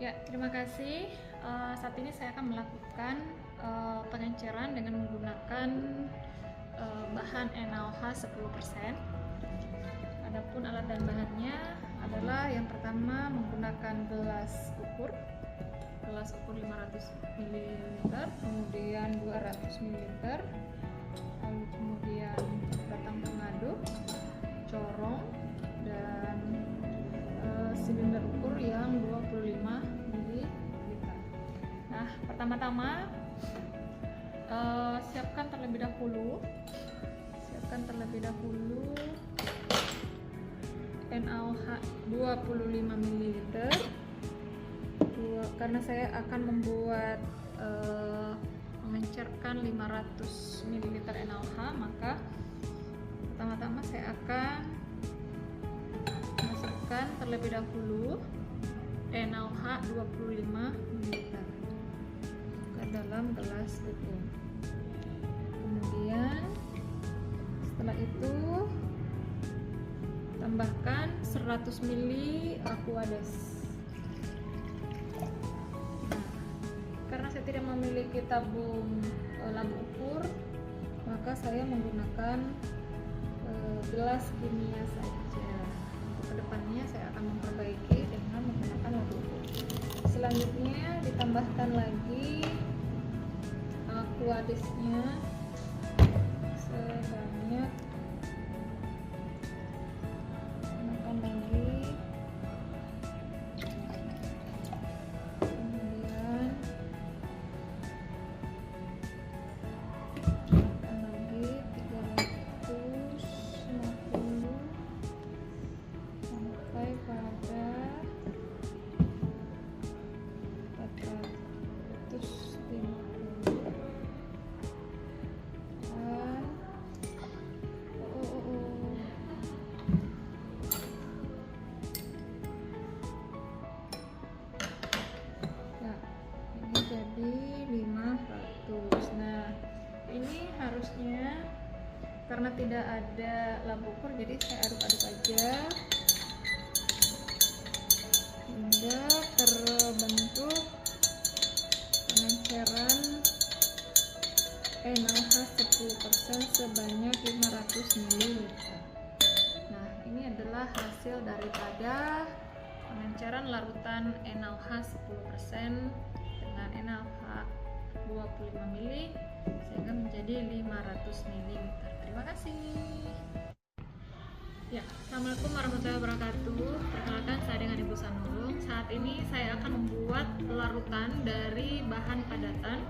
Ya, terima kasih. Saat ini saya akan melakukan pengenceran dengan menggunakan bahan NaOH 10%. Adapun alat dan bahannya adalah yang pertama menggunakan gelas ukur 500 ml, kemudian 200 ml, lalu kemudian batang pengaduk, corong, dan silinder ukur yang 25 ml. Nah, pertama-tama siapkan terlebih dahulu NaOH 25 ml. Karena saya akan membuat mengencerkan 500 ml NaOH, maka pertama-tama saya akan masukkan terlebih dahulu NaOH 25 ml ke dalam gelas ukur. Kemudian setelah itu tambahkan 100 ml Aquades. Karena saya tidak memiliki tabung labu ukur, maka saya menggunakan gelas kimia saja. Kedepannya saya akan memperbaiki dengan menggunakan labu ukur. Selanjutnya ditambahkan lagi Aquadesnya sebanyak, tambahkan lagi, kemudian tambahkan lagi 350 sampai pada 450. Jadi 500. Nah, ini harusnya karena tidak ada labu ukur, jadi saya aduk-aduk aja hingga terbentuk pengenceran NaOH 10% sebanyak 500 ml. Nah, ini adalah hasil daripada pengenceran larutan NaOH 10% dengan NaOH 25 ml sehingga menjadi 500 ml. Terima kasih. Ya, Assalamualaikum warahmatullahi wabarakatuh. Perkenalkan, saya dengan Ibu Sanurung. Saat ini saya akan membuat larutan dari bahan padatan,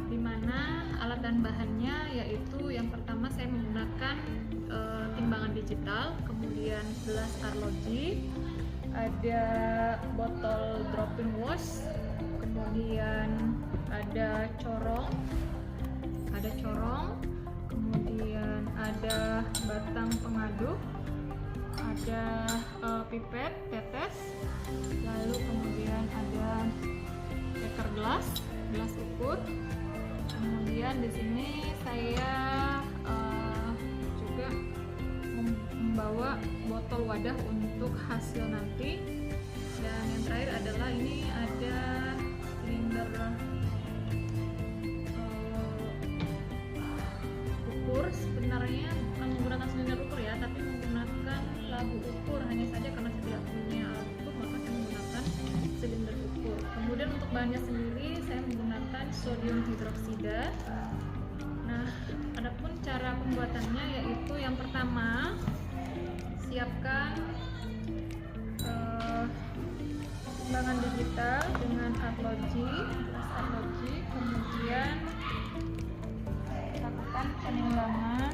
di mana alat dan bahannya yaitu yang pertama saya menggunakan timbangan digital, kemudian gelas arloji, ada botol drop-in wash, kemudian ada corong, kemudian ada batang pengaduk, ada pipet tetes, lalu kemudian ada beker gelas ukur. Kemudian di sini saya juga membawa botol wadah untuk hasil nanti. Dan yang terakhir adalah ini ada silinder ukur. Sebenarnya bukan menggunakan silinder ukur ya, tapi menggunakan labu ukur. Hanya saja karena saya tidak punya alat ukur, maka saya menggunakan silinder ukur. Kemudian untuk bahannya sendiri saya menggunakan sodium hidroksida. Nah, adapun cara pembuatannya yaitu yang pertama siapkan timbangan digital dengan arloji, kemudian lakukan penimbangan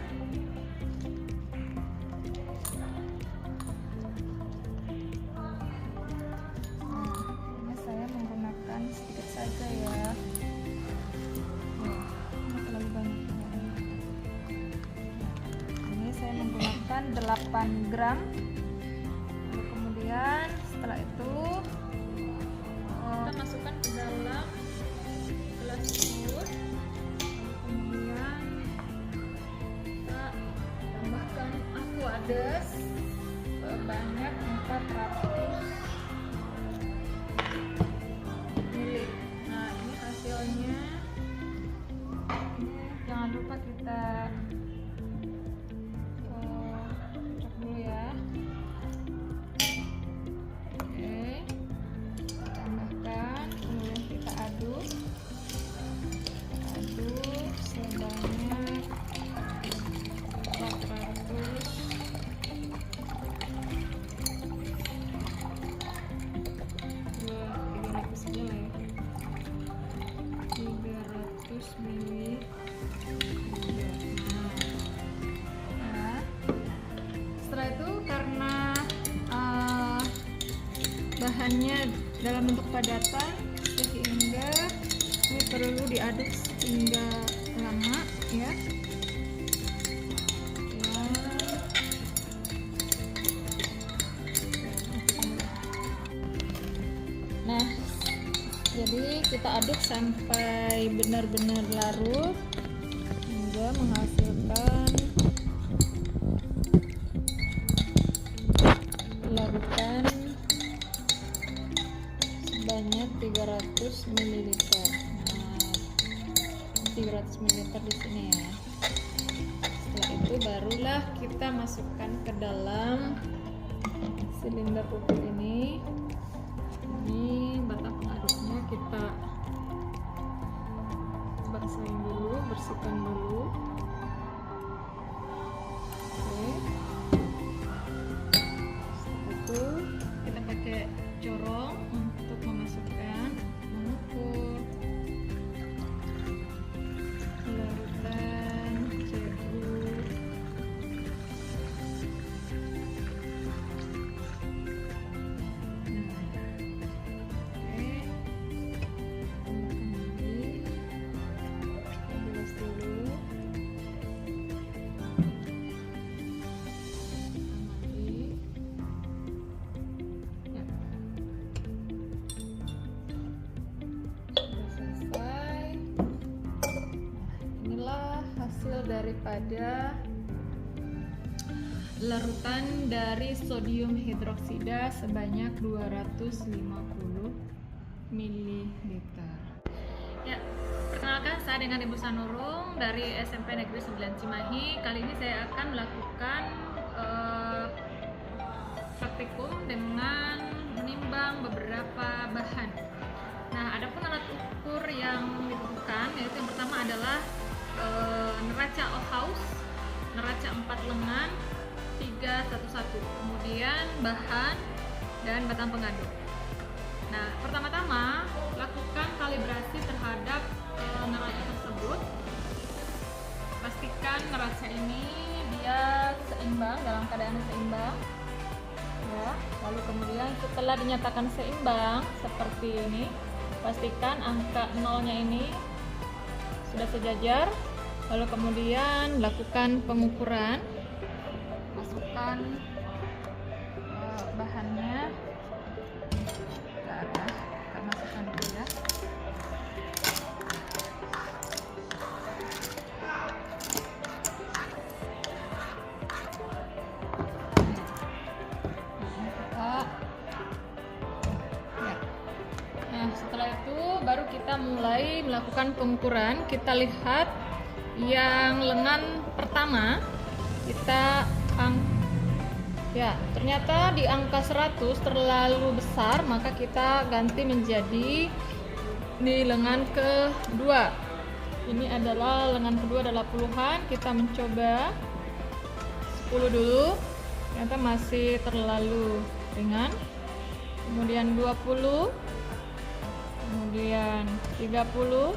ini saya menggunakan sedikit saja ya, ini terlalu banyak. Ini saya menggunakan 8 gram. Lalu kemudian setelah itu kita masukkan ke dalam gelas ukur. Kemudian kita tambahkan Aquades sebanyak 400 bahannya dalam bentuk padatan sehingga ini perlu diaduk hingga lama ya. Nah, jadi kita aduk sampai benar-benar larut hingga menghasilkan larutan sebanyak 300 ml. Nah, 300 ml di sini ya. Setelah itu barulah kita masukkan ke dalam silinder pupuk ini. Ini batang pengaduknya kita basahin dulu, bersihkan dulu. Oke. Setelah itu kita pakai corong untuk memasukkan, mengukur larutan CU. Daripada larutan dari sodium hidroksida sebanyak 250 ml. Ya, perkenalkan saya dengan Ibu Sanurung dari SMP Negeri 9 Cimahi. Kali ini saya akan melakukan praktikum dengan menimbang beberapa bahan. Nah, adapun alat ukur yang dibutuhkan yaitu yang pertama adalah neraca Ohaus, neraca 4 lengan 311, kemudian bahan dan batang pengaduk. Nah, pertama-tama lakukan kalibrasi terhadap neraca tersebut. Pastikan neraca ini dia seimbang, dalam keadaan seimbang ya. Lalu kemudian setelah dinyatakan seimbang seperti ini, pastikan angka nolnya ini sudah sejajar. Lalu kemudian lakukan pengukuran, masukkan bahannya ke atas, kita masukkan dulu ya. Nah, setelah itu baru kita mulai melakukan pengukuran. Kita lihat yang lengan pertama kita ya, ternyata di angka 100 terlalu besar, maka kita ganti menjadi di lengan kedua. Ini adalah lengan kedua adalah puluhan, kita mencoba 10 dulu, ternyata masih terlalu ringan. Kemudian 20, kemudian 30.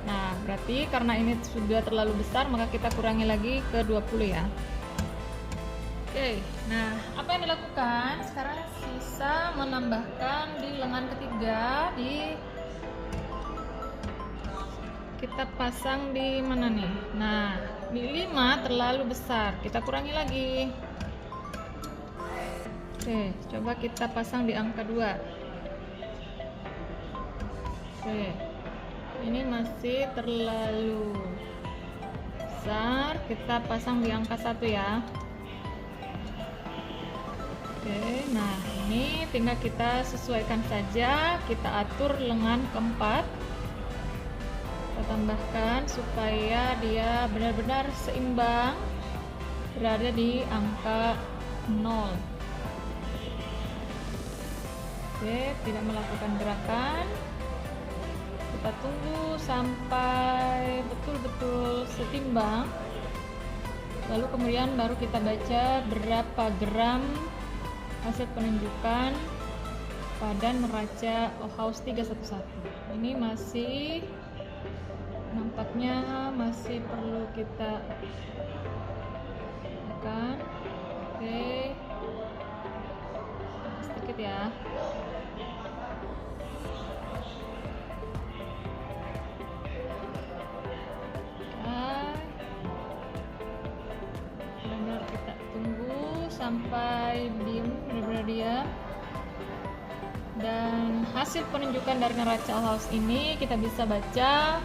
Nah, berarti karena ini sudah terlalu besar, maka kita kurangi lagi ke 20 ya. Oke, nah apa yang dilakukan? Sekarang sisa menambahkan di lengan ketiga, kita pasang di mana nih? Nah, di 5 terlalu besar, kita kurangi lagi. Oke, coba kita pasang di angka 2. Oke, ini masih terlalu besar, kita pasang di angka 1 ya. Oke, nah ini tinggal kita sesuaikan saja, kita atur lengan keempat, kita tambahkan supaya dia benar-benar seimbang, berada di angka 0. Oke, tidak melakukan gerakan. Kita tunggu sampai betul-betul setimbang, lalu kemudian baru kita baca berapa gram hasil penunjukan pada neraca Ohaus 311. Ini masih nampaknya masih perlu kita tekan. Oke, sedikit ya. diem, benar-benar diam. Dan hasil penunjukan dari neraca All House ini kita bisa baca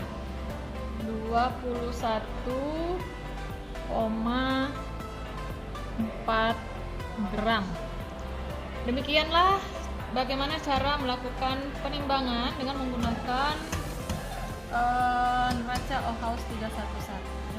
21,4 gram. Demikianlah bagaimana cara melakukan penimbangan dengan menggunakan neraca All House 311.